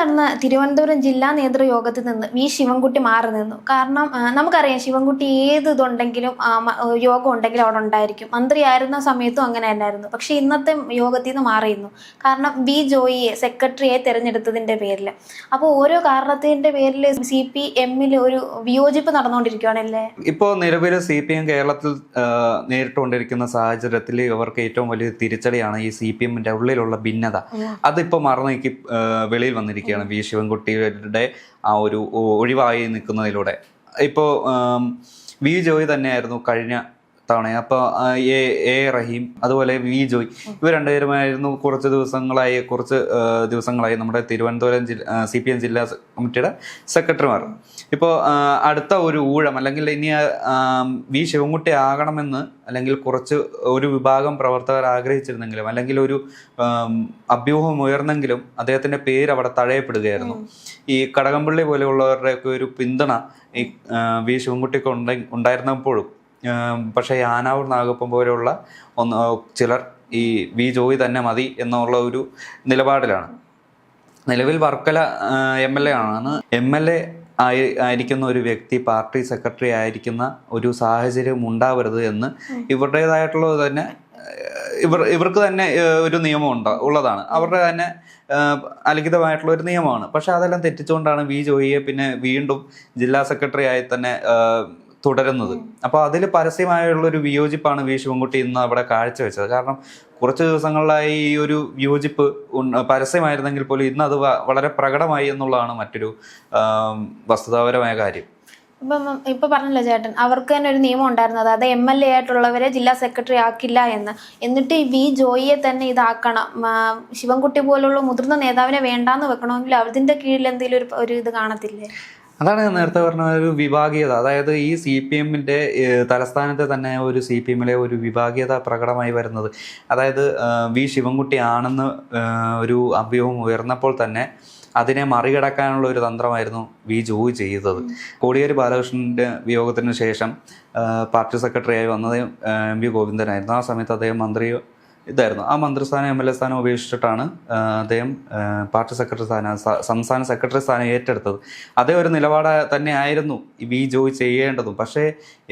നടന്ന തിരുവനന്തപുരം ജില്ലാ നേതൃയോഗത്തിൽ നിന്ന് വി ശിവൻകുട്ടി മാറി നിന്നു. കാരണം നമുക്കറിയാം ശിവൻകുട്ടി ഏത് ഇതുണ്ടെങ്കിലും യോഗം ഉണ്ടെങ്കിലും അവിടെ ഉണ്ടായിരിക്കും. മന്ത്രിയായിരുന്ന സമയത്തും അങ്ങനെ തന്നെയായിരുന്നു. പക്ഷെ ഇന്നത്തെ യോഗത്തിൽ നിന്ന് മാറിയിരുന്നു. കാരണം ബി ജോയിയെ സെക്രട്ടറിയെ തിരഞ്ഞെടുത്തതിൻ്റെ പേരിൽ. അപ്പോൾ ഓരോ കാരണത്തിൻ്റെ പേരിൽ CPM ഒരു വിയോജിപ്പ് നടന്നുകൊണ്ടിരിക്കുകയാണല്ലേ. ഇപ്പോൾ നിലവിൽ CPM കേരളത്തിൽ നേരിട്ടുകൊണ്ടിരിക്കുന്ന സാഹചര്യത്തിൽ ഇവർക്ക് ഏറ്റവും വലിയ തിരിച്ചടിയാണ് ഈ CPM-ന്റെ ഉള്ളിലുള്ള ഭിന്നത. അതിപ്പോൾ മറന്നേക്ക് വെളിയിൽ വന്നിരിക്കുകയാണ് വി ശിവൻകുട്ടിയുടെ ആ ഒരു ഒഴിവായി നിൽക്കുന്നതിലൂടെ. ഇപ്പോൾ വി ജോയ് തന്നെയായിരുന്നു കഴിഞ്ഞ തവണ. അപ്പോൾ എ റഹീം അതുപോലെ വി ജോയ് ഇവർ രണ്ടുപേരുമായിരുന്നു കുറച്ച് ദിവസങ്ങളായി നമ്മുടെ തിരുവനന്തപുരം CPM ജില്ലാ കമ്മിറ്റിയുടെ സെക്രട്ടറിമാർ. ഇപ്പോൾ അടുത്ത ഒരു ഊഴം അല്ലെങ്കിൽ ഇനി വി ശിവൻകുട്ടി ആകണമെന്ന് അല്ലെങ്കിൽ ഒരു വിഭാഗം പ്രവർത്തകർ ആഗ്രഹിച്ചിരുന്നെങ്കിലും അല്ലെങ്കിൽ ഒരു അഭ്യൂഹം ഉയർന്നെങ്കിലും അദ്ദേഹത്തിന്റെ പേര് അവിടെ തഴയപ്പെടുകയായിരുന്നു. ഈ കടകംപള്ളി പോലെയുള്ളവരുടെയൊക്കെ ഒരു പിന്തുണ ഈ വി ശിവൻകുട്ടിക്ക് ഉണ്ടായിരുന്നപ്പോഴും പക്ഷേ ആനാവൂർ നാഗപ്പൻ പോലെയുള്ള ചിലർ ഈ വി ജോയ് തന്നെ മതി എന്നുള്ള ഒരു നിലപാടിലാണ്. നിലവിൽ വർക്കല MLA ആണ്. MLA ആയിരിക്കുന്ന ഒരു വ്യക്തി പാർട്ടി സെക്രട്ടറി ആയിരിക്കുന്ന ഒരു സാഹചര്യം ഉണ്ടാവരുത് എന്ന് ഇവരുടേതായിട്ടുള്ളത് തന്നെ ഇവർക്ക് തന്നെ ഒരു നിയമം ഉള്ളതാണ്. അവരുടെ തന്നെ അലിഖിതമായിട്ടുള്ള ഒരു നിയമമാണ്. പക്ഷെ അതെല്ലാം തെറ്റിച്ചുകൊണ്ടാണ് വി ജോയിയെ പിന്നെ വീണ്ടും ജില്ലാ സെക്രട്ടറി ആയി തന്നെ തുടരുന്നത്. അപ്പോൾ അതിൽ പരസ്യമായുള്ളൊരു വിയോജിപ്പാണ് വി ശിവൻകുട്ടി ഇന്ന് അവിടെ കാഴ്ചവെച്ചത്. കാരണം കുറച്ച് ദിവസങ്ങളിലായി ഈ ഒരു വിയോജിപ്പ് പരസ്യമായിരുന്നെങ്കിൽ പോലും ഇന്ന് അത് വളരെ പ്രകടമായി എന്നുള്ളതാണ് മറ്റൊരു വസ്തുതാപരമായ കാര്യം. ഇപ്പൊ പറഞ്ഞല്ലോ ചേട്ടൻ, അവർക്ക് തന്നെ ഒരു നിയമം ഉണ്ടായിരുന്നത് അത് MLA ആയിട്ടുള്ളവരെ ജില്ലാ സെക്രട്ടറി ആക്കില്ല എന്ന്. എന്നിട്ട് വി ജോയിയെ തന്നെ ഇതാക്കണം, ശിവൻകുട്ടി പോലുള്ള മുതിർന്ന നേതാവിനെ വേണ്ടാന്ന് വെക്കണമെങ്കിൽ അതിന്റെ കീഴിൽ എന്തെങ്കിലും ഒരു ഇത് കാണത്തില്ലേ? അതാണ് നേരത്തെ പറഞ്ഞ ഒരു വിഭാഗീയത. അതായത് ഈ CPM-ന്റെ തലസ്ഥാനത്തെ തന്നെ ഒരു CPM-ലെ ഒരു വിഭാഗീയത പ്രകടമായി വരുന്നത്. അതായത് വി ശിവൻകുട്ടി ആണെന്ന് ഒരു അഭ്യൂഹം ഉയർന്നപ്പോൾ തന്നെ അതിനെ മറികടക്കാനുള്ള ഒരു തന്ത്രമായിരുന്നു വി ജോയ് ചെയ്തത്. കോടിയേരി ബാലകൃഷ്ണന്റെ വിയോഗത്തിന് ശേഷം പാർട്ടി സെക്രട്ടറിയായി വന്നത് MV ഗോവിന്ദനായിരുന്നു. ആ സമയത്ത് അദ്ദേഹം ഇതായിരുന്നു. ആ മന്ത്രിസ്ഥാനം MLA സ്ഥാനം ഉപേക്ഷിച്ചിട്ടാണ് അദ്ദേഹം പാർട്ടി സെക്രട്ടറി സംസ്ഥാന സെക്രട്ടറി സ്ഥാനം ഏറ്റെടുത്തത്. അതേ ഒരു നിലപാട് തന്നെയായിരുന്നു വി ജോയ് ചെയ്യേണ്ടതും. പക്ഷേ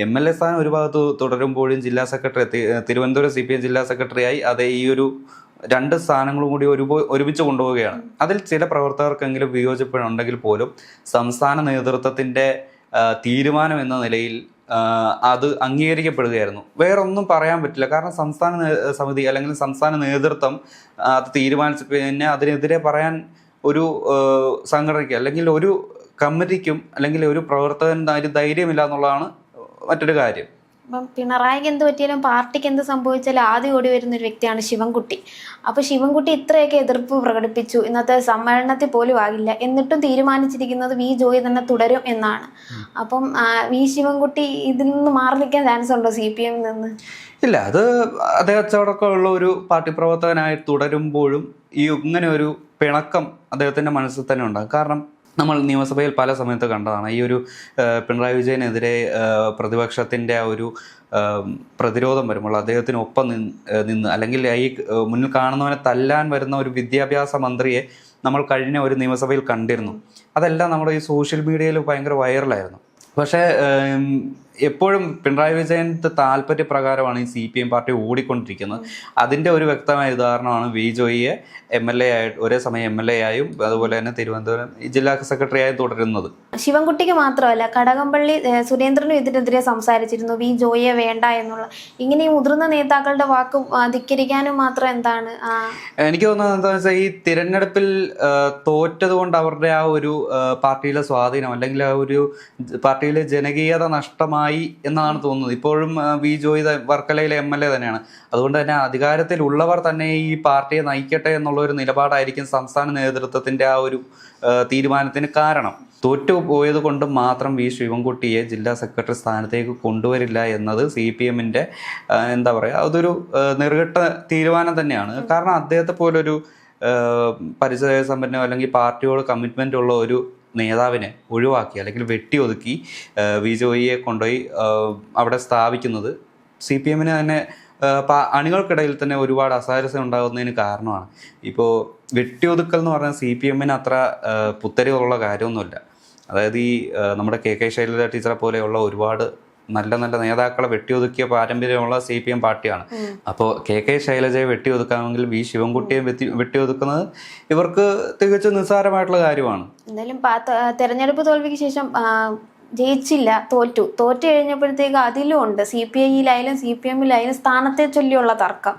MLA സ്ഥാനം ഒരു ഭാഗത്ത് തുടരുമ്പോഴും ജില്ലാ സെക്രട്ടറി തിരുവനന്തപുരം CPM ജില്ലാ സെക്രട്ടറിയായി അതേ ഈ ഒരു 2 സ്ഥാനങ്ങളും കൂടി ഒരുമിച്ച് കൊണ്ടുപോവുകയാണ്. അതിൽ ചില പ്രവർത്തകർക്കെങ്കിലും വിയോജിപ്പുണ്ടെങ്കിൽ പോലും സംസ്ഥാന നേതൃത്വത്തിന്റെ തീരുമാനം എന്ന നിലയിൽ അത് അംഗീകരിക്കപ്പെടുകയായിരുന്നു. വേറൊന്നും പറയാൻ പറ്റില്ല. കാരണം സംസ്ഥാന സമിതി അല്ലെങ്കിൽ സംസ്ഥാന നേതൃത്വം അത് തീരുമാനിച്ചു. പിന്നെ അതിനെതിരെ പറയാൻ ഒരു സംഘടനയ്ക്ക് അല്ലെങ്കിൽ ഒരു കമ്മിറ്റിക്കും അല്ലെങ്കിൽ ഒരു പ്രവർത്തകന് ധൈര്യമില്ല എന്നുള്ളതാണ് മറ്റൊരു കാര്യം. അപ്പം പിണറായിക്ക് എന്ത് പറ്റിയാലും പാർട്ടിക്ക് എന്ത് സംഭവിച്ചാലും ആദ്യം ഓടി വരുന്ന ഒരു വ്യക്തിയാണ് ശിവൻകുട്ടി. അപ്പോൾ ശിവൻകുട്ടി ഇത്രയൊക്കെ എതിർപ്പ് പ്രകടിപ്പിച്ചു, ഇന്നത്തെ സമ്മേളനത്തിൽ പോലും ആകില്ല, എന്നിട്ടും തീരുമാനിച്ചിരിക്കുന്നത് വി ജോയി തന്നെ തുടരും എന്നാണ്. അപ്പം വി ശിവൻകുട്ടി ഇതിൽ നിന്ന് മാറി നിൽക്കാൻ ചാൻസ് ഉണ്ടോ CPM-ൽ നിന്ന്? ഇല്ല, അത് അദ്ദേഹത്തോടൊക്കെ ഉള്ള ഒരു പാർട്ടി പ്രവർത്തകനായി തുടരുമ്പോഴും ഇങ്ങനെ ഒരു പിണക്കം അദ്ദേഹത്തിന്റെ മനസ്സിൽ തന്നെ ഉണ്ടാകും. കാരണം നമ്മൾ നിയമസഭയിൽ പല സമയത്ത് കണ്ടതാണ് ഈ ഒരു പിണറായി വിജയനെതിരെ പ്രതിപക്ഷത്തിൻ്റെ ആ ഒരു പ്രതിരോധം വരുമ്പോൾ അദ്ദേഹത്തിനൊപ്പം നിന്ന് അല്ലെങ്കിൽ ഈ മുന്നിൽ കാണുന്നവനെ തല്ലാൻ വരുന്ന ഒരു വിദ്യാഭ്യാസ മന്ത്രിയെ നമ്മൾ കഴിഞ്ഞ ഒരു നിയമസഭയിൽ കണ്ടിരുന്നു. അതെല്ലാം നമ്മുടെ ഈ സോഷ്യൽ മീഡിയയിൽ ഭയങ്കര വൈറലായിരുന്നു. പക്ഷേ എപ്പോഴും പിണറായി വിജയൻ്റെ താല്പര്യപ്രകാരമാണ് ഈ CPM പാർട്ടി ഓടിക്കൊണ്ടിരിക്കുന്നത്. അതിൻ്റെ ഒരു വ്യക്തമായ ഉദാഹരണമാണ് വി ജോയിയെ MLA ഒരേ സമയം MLA ആയും അതുപോലെ തന്നെ തിരുവനന്തപുരം ജില്ലാ സെക്രട്ടറി ആയും തുടരുന്നത്. ശിവൻകുട്ടിക്ക് മാത്രമല്ല, കടകംപള്ളി സുരേന്ദ്രനും ഇതിനെതിരെ സംസാരിച്ചിരുന്നു, വി ജോയിയെ വേണ്ട എന്നുള്ള. ഇങ്ങനെ ഈ മുതിർന്ന നേതാക്കളുടെ വാക്ക് ധിക്കരിക്കാനും മാത്രം എന്താണ്? എനിക്ക് തോന്നുന്നത് എന്താണെന്ന് വെച്ചാൽ ഈ തിരഞ്ഞെടുപ്പിൽ തോറ്റത് കൊണ്ട് അവരുടെ ആ ഒരു പാർട്ടിയിലെ സ്വാധീനം അല്ലെങ്കിൽ ആ ഒരു പാർട്ടിയിലെ ജനകീയത നഷ്ടമായി എന്നാണ് തോന്നുന്നത്. ഇപ്പോഴും വി ജോയ് വർക്കലയിലെ MLA തന്നെയാണ്. അതുകൊണ്ട് തന്നെ അധികാരത്തിലുള്ളവർ തന്നെ ഈ പാർട്ടിയെ നയിക്കട്ടെ എന്നുള്ള ഒരു നിലപാടായിരിക്കും സംസ്ഥാന നേതൃത്വത്തിന്റെ ആ ഒരു തീരുമാനത്തിന് കാരണം. തോറ്റുപോയത് കൊണ്ട് മാത്രം വി ശിവൻകുട്ടിയെ ജില്ലാ സെക്രട്ടറി സ്ഥാനത്തേക്ക് കൊണ്ടുവരില്ല എന്നത് CPM-ന്റെ എന്താ പറയുക, അതൊരു നെറുകെട്ട തീരുമാനം തന്നെയാണ്. കാരണം അദ്ദേഹത്തെ പോലൊരു പരിചയസമ്പന്നോ അല്ലെങ്കിൽ പാർട്ടിയോട് കമ്മിറ്റ്മെന്റ് ഉള്ള ഒരു നേതാവിനെ ഒഴിവാക്കി അല്ലെങ്കിൽ വെട്ടിയൊതുക്കി വി ജോയിയെ കൊണ്ടുപോയി അവിടെ സ്ഥാപിക്കുന്നത് CPM-ന് തന്നെ അണികൾക്കിടയിൽ തന്നെ ഒരുപാട് അസാരസ്യം ഉണ്ടാകുന്നതിന് കാരണമാണ്. ഇപ്പോൾ വെട്ടിയൊതുക്കൽ എന്ന് പറഞ്ഞാൽ CPM-ന് അത്ര പുത്തരിയുള്ള കാര്യമൊന്നുമില്ല. അതായത് ഈ നമ്മുടെ KK ശൈലജ ടീച്ചറെ പോലെയുള്ള ഒരുപാട് നല്ല നല്ല നേതാക്കളെ വെട്ടിയൊതുക്കിയ പാരമ്പര്യമുള്ള CPM പാർട്ടിയാണ്. അപ്പോൾ KK ശൈലജയെ വെട്ടിയൊതുക്കാമെങ്കിൽ ശിവൻകുട്ടിയെ വെട്ടിയൊതുക്കുന്നത് ഇവർക്ക് തികച്ചും നിസ്സാരമായിട്ടുള്ള കാര്യമാണ്. എന്തായാലും തെരഞ്ഞെടുപ്പ് തോൽവിക്ക് ശേഷം ജയിച്ചില്ല, തോറ്റു കഴിഞ്ഞപ്പോഴത്തേക്ക് അതിലും ഉണ്ട് CPI-യിലായാലും CPM-ലായാലും സ്ഥാനത്തെ ചൊല്ലിയുള്ള തർക്കം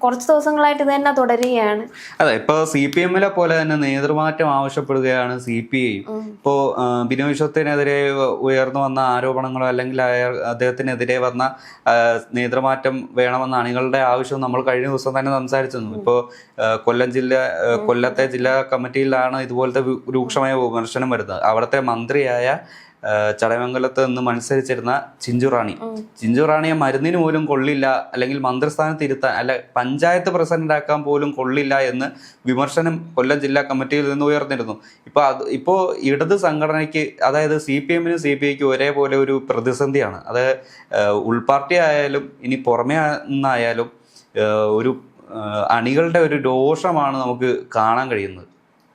കുറച്ച് ദിവസങ്ങളായിട്ട് ഇത് തന്നെ തുടരുകയാണ്. അതെ, ഇപ്പൊ CPM-ലെ പോലെ തന്നെ നേതൃമാറ്റം ആവശ്യപ്പെടുകയാണ് CPI. ഇപ്പോ ബിനോയ് വിശ്വത്തിനെതിരെ ഉയർന്നു വന്ന ആരോപണങ്ങളോ അല്ലെങ്കിൽ അദ്ദേഹത്തിനെതിരെ വന്ന നേതൃമാറ്റം വേണമെന്ന അണികളുടെ ആവശ്യം നമ്മൾ കഴിഞ്ഞ ദിവസം തന്നെ സംസാരിച്ചിരുന്നു. ഇപ്പോൾ കൊല്ലത്തെ ജില്ലാ കമ്മിറ്റിയിലാണ് ഇതുപോലത്തെ രൂക്ഷമായ വിമർശനം വരുന്നത്. അവിടുത്തെ മന്ത്രിയായ ചടയമംഗലത്ത് നിന്ന് മത്സരിച്ചിരുന്ന ചിഞ്ചു റാണിയെ മരുന്നിന് പോലും കൊള്ളില്ല, അല്ലെങ്കിൽ മന്ത്രിസ്ഥാനത്ത് ഇരുത്താൻ അല്ല പഞ്ചായത്ത് പ്രസിഡന്റ് ആക്കാൻ പോലും കൊള്ളില്ല എന്ന് വിമർശനം കൊല്ലം ജില്ലാ കമ്മിറ്റിയിൽ നിന്ന് ഉയർന്നിരുന്നു. ഇപ്പോ ഇടത് സംഘടനയ്ക്ക്, അതായത് CPM-നും CPI-ക്കും ഒരേപോലെ ഒരു പ്രതിസന്ധിയാണ്. അത് ഉൾപാർട്ടി ആയാലും ഇനി പുറമേ നിന്നായാലും ഒരു അണികളുടെ ഒരു രോഷമാണ് നമുക്ക് കാണാൻ കഴിയുന്നത്.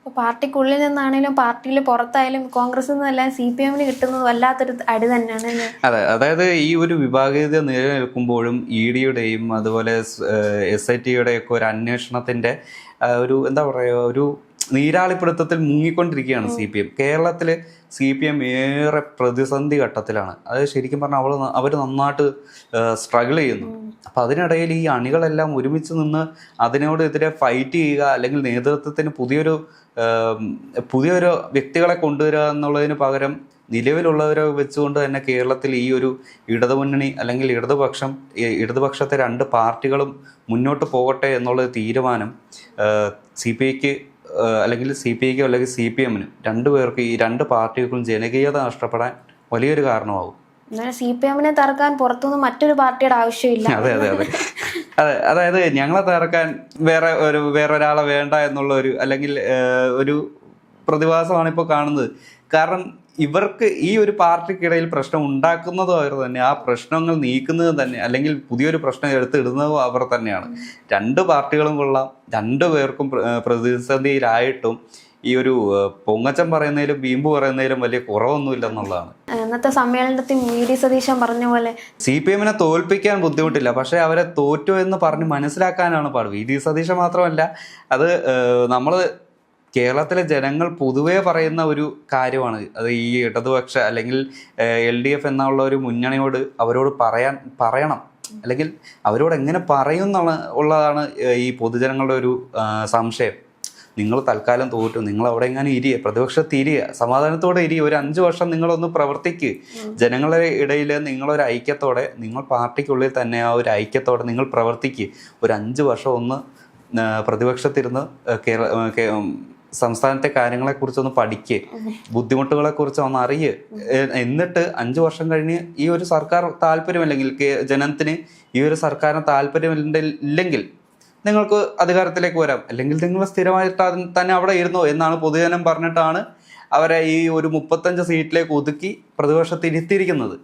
പാർട്ടിക്കുള്ളിൽ നിന്നാണെങ്കിലും പാർട്ടിയിൽ പുറത്തായാലും കോൺഗ്രസിൽ നിന്നെല്ലാം CPM-ന് കിട്ടുന്നത് വല്ലാത്തൊരു അടി തന്നെയാണ്. അതെ, അതായത് ഈ ഒരു വിഭാഗീയത നിലനിൽക്കുമ്പോഴും ED-യുടെയും അതുപോലെ SIT-യുടെ ഒക്കെ ഒരു അന്വേഷണത്തിന്റെ ഒരു എന്താ പറയുക, ഒരു നീരാളിപ്പിടുത്തത്തിൽ മുങ്ങിക്കൊണ്ടിരിക്കുകയാണ് CPM. കേരളത്തില് CPM ഏറെ പ്രതിസന്ധി ഘട്ടത്തിലാണ്. അത് ശരിക്കും പറഞ്ഞാൽ അവർ നന്നായിട്ട് സ്ട്രഗിൾ ചെയ്യുന്നു. അപ്പം അതിനിടയിൽ ഈ അണികളെല്ലാം ഒരുമിച്ച് നിന്ന് അതിനോടെതിരെ ഫൈറ്റ് ചെയ്യുക, അല്ലെങ്കിൽ നേതൃത്വത്തിന് പുതിയൊരു വ്യക്തികളെ കൊണ്ടുവരിക എന്നുള്ളതിന് പകരം നിലവിലുള്ളവരെ വെച്ചുകൊണ്ട് തന്നെ കേരളത്തിൽ ഈ ഒരു ഇടതുമുന്നണി അല്ലെങ്കിൽ ഇടതുപക്ഷത്തെ രണ്ട് പാർട്ടികളും മുന്നോട്ട് പോകട്ടെ എന്നുള്ള തീരുമാനം CPI-ക്ക് അല്ലെങ്കിൽ CPI-ക്കോ അല്ലെങ്കിൽ CPM-ന് രണ്ടുപേർക്ക്, ഈ രണ്ട് പാർട്ടികൾക്കും ജനകീയത നഷ്ടപ്പെടാൻ വലിയൊരു കാരണമാകും. CPM-നെ തകർക്കാൻ പുറത്തുനിന്ന് മറ്റൊരു പാർട്ടിയുടെ ആവശ്യമില്ല. അതെ, അതായത് ഞങ്ങളെ തകർക്കാൻ വേറൊരാളെ വേണ്ട എന്നുള്ള അല്ലെങ്കിൽ ഒരു പ്രതിഭാസമാണ് ഇപ്പോൾ കാണുന്നത്. കാരണം ഇവർക്ക് ഈ ഒരു പാർട്ടിക്കിടയിൽ പ്രശ്നം ഉണ്ടാക്കുന്നതും അവർ തന്നെ, ആ പ്രശ്നങ്ങൾ നീക്കുന്നതും തന്നെ, അല്ലെങ്കിൽ പുതിയൊരു പ്രശ്നം എടുത്തിടുന്നതും അവർ തന്നെയാണ്. രണ്ട് പാർട്ടികളും കൊള്ളാം, രണ്ടുപേർക്കും പ്രതിസന്ധിയിലായിട്ടും ഈ ഒരു പൊങ്ങച്ചം പറയുന്നതിലും വീമ്പ് പറയുന്നതിലും വലിയ കുറവൊന്നുമില്ല എന്നുള്ളതാണ്. ഇന്നത്തെ സമ്മേളനത്തിൽ VD സതീശൻ പറഞ്ഞ പോലെ CPM-നെ തോൽപ്പിക്കാൻ ബുദ്ധിമുട്ടില്ല, പക്ഷെ അവരെ തോറ്റു എന്ന് പറഞ്ഞ് മനസ്സിലാക്കാനാണ് പാട്. VD സതീശൻ മാത്രമല്ല, അത് നമ്മൾ കേരളത്തിലെ ജനങ്ങൾ പൊതുവേ പറയുന്ന ഒരു കാര്യമാണ്. അത് ഈ ഇടതുപക്ഷ അല്ലെങ്കിൽ LDF എന്നുള്ള ഒരു മുന്നണിയോട് അവരോട് പറയണം, അല്ലെങ്കിൽ അവരോട് എങ്ങനെ പറയും ഉള്ളതാണ് ഈ പൊതുജനങ്ങളുടെ ഒരു സംശയം. നിങ്ങൾ തൽക്കാലം തോറ്റു, നിങ്ങൾ അവിടെ എങ്ങനെ പ്രതിപക്ഷത്ത് സമാധാനത്തോടെ ഒരു 5 വർഷം നിങ്ങളൊന്ന് പ്രവർത്തിക്ക്. ജനങ്ങളുടെ ഇടയിൽ നിങ്ങളൊരു ഐക്യത്തോടെ, നിങ്ങൾ പാർട്ടിക്കുള്ളിൽ തന്നെ ആ ഒരു ഐക്യത്തോടെ നിങ്ങൾ പ്രവർത്തിക്ക്. ഒരു 5 വർഷം ഒന്ന് പ്രതിപക്ഷത്തിരുന്ന് സംസ്ഥാനത്തെ കാര്യങ്ങളെക്കുറിച്ചൊന്ന് പഠിക്കുക, ബുദ്ധിമുട്ടുകളെക്കുറിച്ച് ഒന്ന് അറിയുക. എന്നിട്ട് 5 വർഷം കഴിഞ്ഞ് ഈ ഒരു സർക്കാർ താല്പര്യമല്ലെങ്കിൽ ജനത്തിന് ഈ ഒരു സർക്കാരിന് താല്പര്യമില്ലെങ്കിൽ നിങ്ങൾക്ക് അധികാരത്തിലേക്ക് വരാം, അല്ലെങ്കിൽ നിങ്ങൾ സ്ഥിരമായിട്ട് തന്നെ അവിടെ ഇരുന്നോ എന്നാണ് പൊതുജനം പറഞ്ഞിട്ടാണ് അവരെ ഈ ഒരു 35 സീറ്റിലേക്ക് ഒതുക്കി പ്രതിപക്ഷത്ത് ഇരുത്തിയിരിക്കുന്നത്.